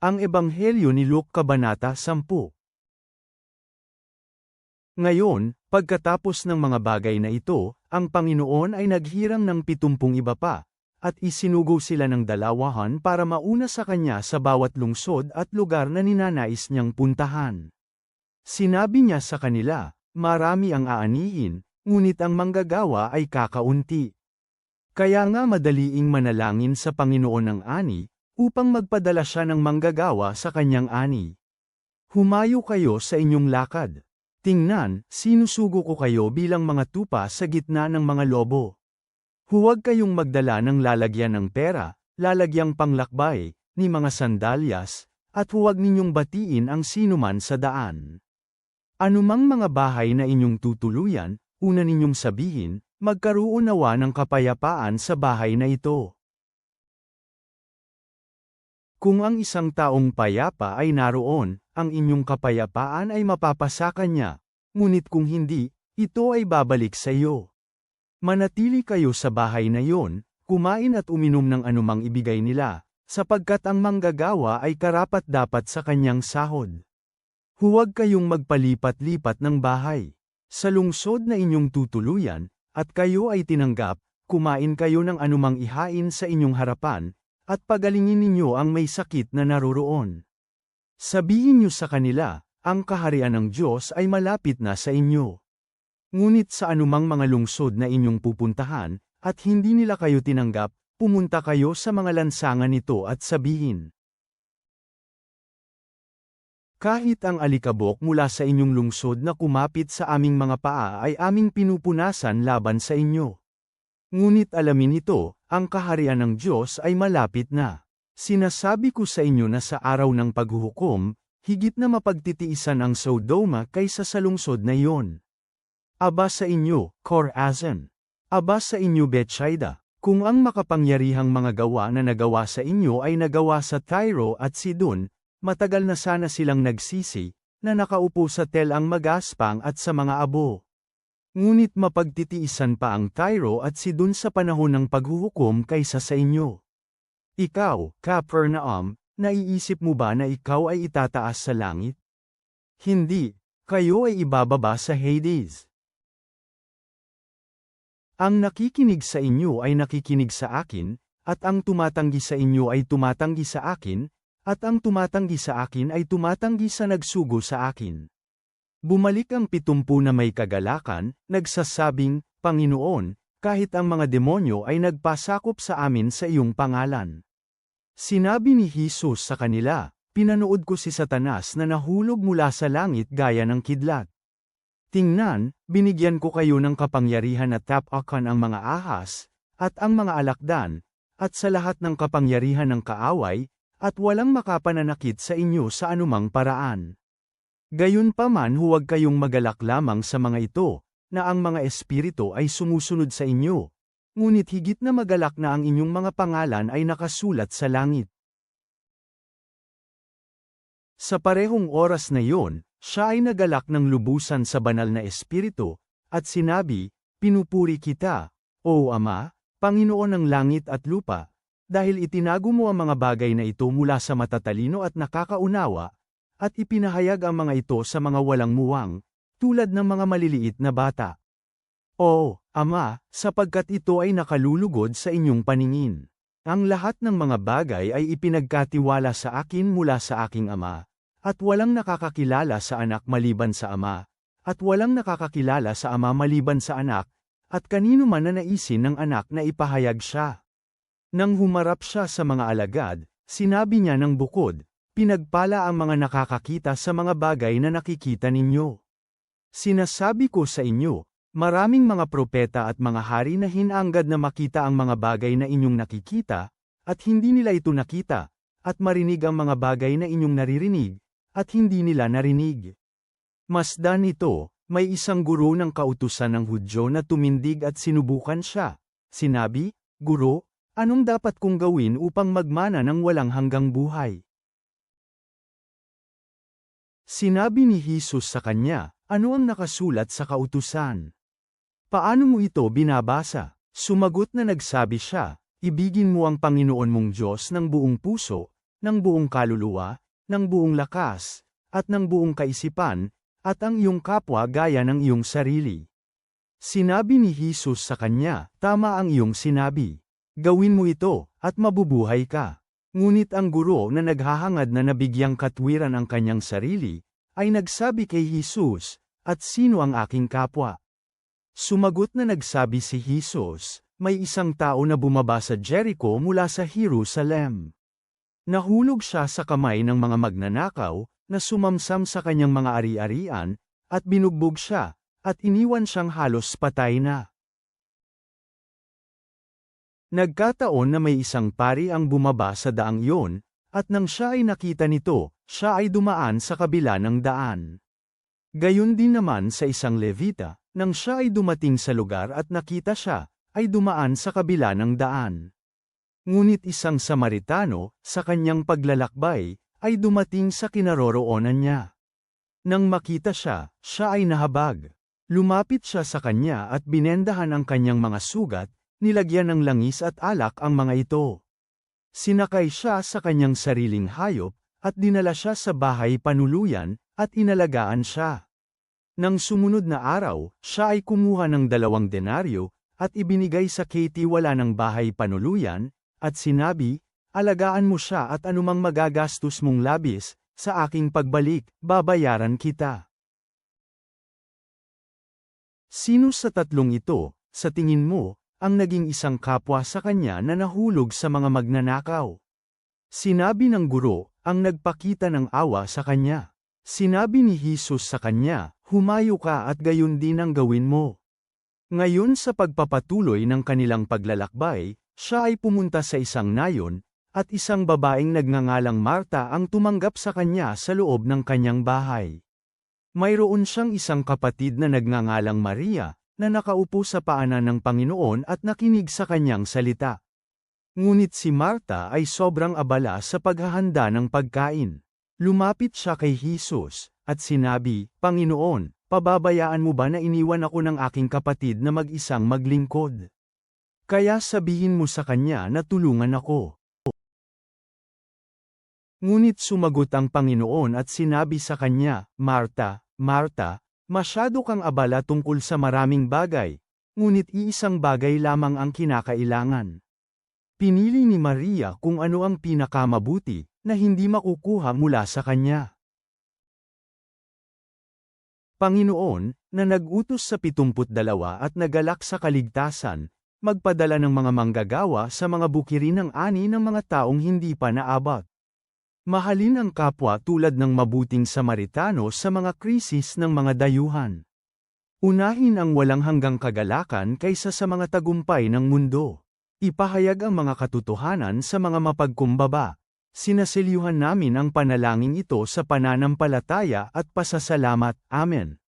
Ang Ebanghelyo ni Luke Kabanata 10. Ngayon, pagkatapos ng mga bagay na ito, ang Panginoon ay naghirang ng 70 iba pa, at isinugo sila ng dalawahan para mauna sa kanya sa bawat lungsod at lugar na ninanais niyang puntahan. Sinabi niya sa kanila, marami ang aanihin, ngunit ang manggagawa ay kakaunti. Kaya nga madaliing manalangin sa Panginoon ng ani, upang magpadala siya ng manggagawa sa kanyang ani. Humayo kayo sa inyong lakad. Tingnan, sinusugo ko kayo bilang mga tupa sa gitna ng mga lobo. Huwag kayong magdala ng lalagyan ng pera, lalagyang panglakbay, ni mga sandalyas, at huwag ninyong batiin ang sinuman sa daan. Anumang mga bahay na inyong tutuluyan, una ninyong sabihin, magkaroon nawa ng kapayapaan sa bahay na ito. Kung ang isang taong payapa ay naroon, ang inyong kapayapaan ay mapapasa kanya, ngunit kung hindi, ito ay babalik sa iyo. Manatili kayo sa bahay na iyon, kumain at uminom ng anumang ibigay nila, sapagkat ang manggagawa ay karapat-dapat sa kanyang sahod. Huwag kayong magpalipat-lipat ng bahay. Sa lungsod na inyong tutuluyan, at kayo ay tinanggap, kumain kayo ng anumang ihain sa inyong harapan, at pagalingin ninyo ang may sakit na naroroon. Sabihin niyo sa kanila, ang kaharian ng Diyos ay malapit na sa inyo. Ngunit sa anumang mga lungsod na inyong pupuntahan, at hindi nila kayo tinanggap, pumunta kayo sa mga lansangan nito at sabihin. Kahit ang alikabok mula sa inyong lungsod na kumapit sa aming mga paa ay aming pinupunasan laban sa inyo. Ngunit alamin ito, ang kaharian ng Diyos ay malapit na. Sinasabi ko sa inyo na sa araw ng paghuhukom, higit na mapagtitiisan ang Sodoma kaysa sa lungsod na iyon. Aba sa inyo, Chorazin! Aba sa inyo, Betsaida! Kung ang makapangyarihang mga gawa na nagawa sa inyo ay nagawa sa Tyro at Sidon, matagal na sana silang nagsisi, na nakaupo sa telang magaspang at sa mga abo. Ngunit mapagtitiisan pa ang Tyro at Sidon sa panahon ng paghuhukom kaysa sa inyo. Ikaw, Capernaum, naiisip mo ba na ikaw ay itataas sa langit? Hindi, kayo ay ibababa sa Hades. Ang nakikinig sa inyo ay nakikinig sa akin, at ang tumatanggi sa inyo ay tumatanggi sa akin, at ang tumatanggi sa akin ay tumatanggi sa nagsugo sa akin. Bumalik ang 70 na may kagalakan, nagsasabing, Panginoon, kahit ang mga demonyo ay nagpasakop sa amin sa iyong pangalan. Sinabi ni Jesus sa kanila, pinanood ko si Satanas na nahulog mula sa langit gaya ng kidlat. Tingnan, binigyan ko kayo ng kapangyarihan na tapakan ang mga ahas, at ang mga alakdan, at sa lahat ng kapangyarihan ng kaaway, at walang makapananakit sa inyo sa anumang paraan. Gayunpaman huwag kayong magalak lamang sa mga ito, na ang mga espiritu ay sumusunod sa inyo, ngunit higit na magalak na ang inyong mga pangalan ay nakasulat sa langit. Sa parehong oras na iyon, siya ay nagalak ng lubusan sa banal na espiritu, at sinabi, pinupuri kita, O Ama, Panginoon ng langit at lupa, dahil itinago mo ang mga bagay na ito mula sa matatalino at nakakaunawa, at ipinahayag ang mga ito sa mga walang muwang, tulad ng mga maliliit na bata. O, Ama, sapagkat ito ay nakalulugod sa inyong paningin. Ang lahat ng mga bagay ay ipinagkatiwala sa akin mula sa aking Ama, at walang nakakakilala sa anak maliban sa Ama, at walang nakakakilala sa Ama maliban sa anak, at kanino man na naisin ng anak na ipahayag siya. Nang humarap siya sa mga alagad, sinabi niya ng bukod, pinagpala ang mga nakakakita sa mga bagay na nakikita ninyo. Sinasabi ko sa inyo, maraming mga propeta at mga hari na hinanggad na makita ang mga bagay na inyong nakikita, at hindi nila ito nakita, at marinig ang mga bagay na inyong naririnig, at hindi nila narinig. Masdan ito, may isang guro ng kautusan ng Hudyo na tumindig at sinubukan siya. Sinabi, Guro, anong dapat kong gawin upang magmana ng walang hanggang buhay? Sinabi ni Jesus sa kanya, ano ang nakasulat sa kautusan? Paano mo ito binabasa? Sumagot na nagsabi siya, ibigin mo ang Panginoon mong Diyos ng buong puso, ng buong kaluluwa, ng buong lakas, at ng buong kaisipan, at ang iyong kapwa gaya ng iyong sarili. Sinabi ni Jesus sa kanya, tama ang iyong sinabi. Gawin mo ito, at mabubuhay ka. Ngunit ang guro na naghahangad na nabigyang katwiran ang kanyang sarili, ay nagsabi kay Jesus, at sino ang aking kapwa? Sumagot na nagsabi si Jesus, may isang tao na bumaba sa Jericho mula sa Jerusalem. Nahulog siya sa kamay ng mga magnanakaw, na sumamsam sa kanyang mga ari-arian, at binugbog siya, at iniwan siyang halos patay na. Nagkataon na may isang pari ang bumaba sa daang iyon, at nang siya ay nakita nito, siya ay dumaan sa kabila ng daan. Gayon din naman sa isang Levita, nang siya ay dumating sa lugar at nakita siya, ay dumaan sa kabila ng daan. Ngunit isang Samaritano, sa kanyang paglalakbay, ay dumating sa kinaroroonan niya. Nang makita siya, siya ay nahabag. Lumapit siya sa kanya at binendahan ang kanyang mga sugat, nilagyan ng langis at alak ang mga ito. Sinakay siya sa kanyang sariling hayop, at dinala siya sa bahay panuluyan, at inalagaan siya. Nang sumunod na araw, siya ay kumuha ng 2 denaryo, at ibinigay sa katiwala ng bahay panuluyan, at sinabi, alagaan mo siya at anumang magagastos mong labis, sa aking pagbalik, babayaran kita. Sino sa tatlong ito, sa tingin mo, ang naging isang kapwa sa kanya na nahulog sa mga magnanakaw? Sinabi ng guro, ang nagpakita ng awa sa kanya. Sinabi ni Jesus sa kanya, humayo ka at gayon din ang gawin mo. Ngayon sa pagpapatuloy ng kanilang paglalakbay, siya ay pumunta sa isang nayon, at isang babaeng nagngangalang Marta ang tumanggap sa kanya sa loob ng kanyang bahay. Mayroon siyang isang kapatid na nagngangalang Maria, na nakaupo sa paanan ng Panginoon at nakinig sa kanyang salita. Ngunit si Marta ay sobrang abala sa paghahanda ng pagkain. Lumapit siya kay Jesus, at sinabi, Panginoon, pababayaan mo ba na iniwan ako ng aking kapatid na mag-isang maglingkod? Kaya sabihin mo sa kanya na tulungan ako. Ngunit sumagot ang Panginoon at sinabi sa kanya, Marta, Marta, masyado kang abala tungkol sa maraming bagay, ngunit iisang bagay lamang ang kinakailangan. Pinili ni Maria kung ano ang pinakamabuti, na hindi makukuha mula sa kanya. Panginoon, na nag-utos sa 72 at nagalak sa kaligtasan, magpadala ng mga manggagawa sa mga bukirin ng ani ng mga taong hindi pa naabot. Mahalin ang kapwa tulad ng mabuting Samaritano sa mga krisis ng mga dayuhan. Unahin ang walang hanggang kagalakan kaysa sa mga tagumpay ng mundo. Ipahayag ang mga katotohanan sa mga mapagkumbaba. Sinaselyuhan namin ang panalangin ito sa pananampalataya at pasasalamat. Amen.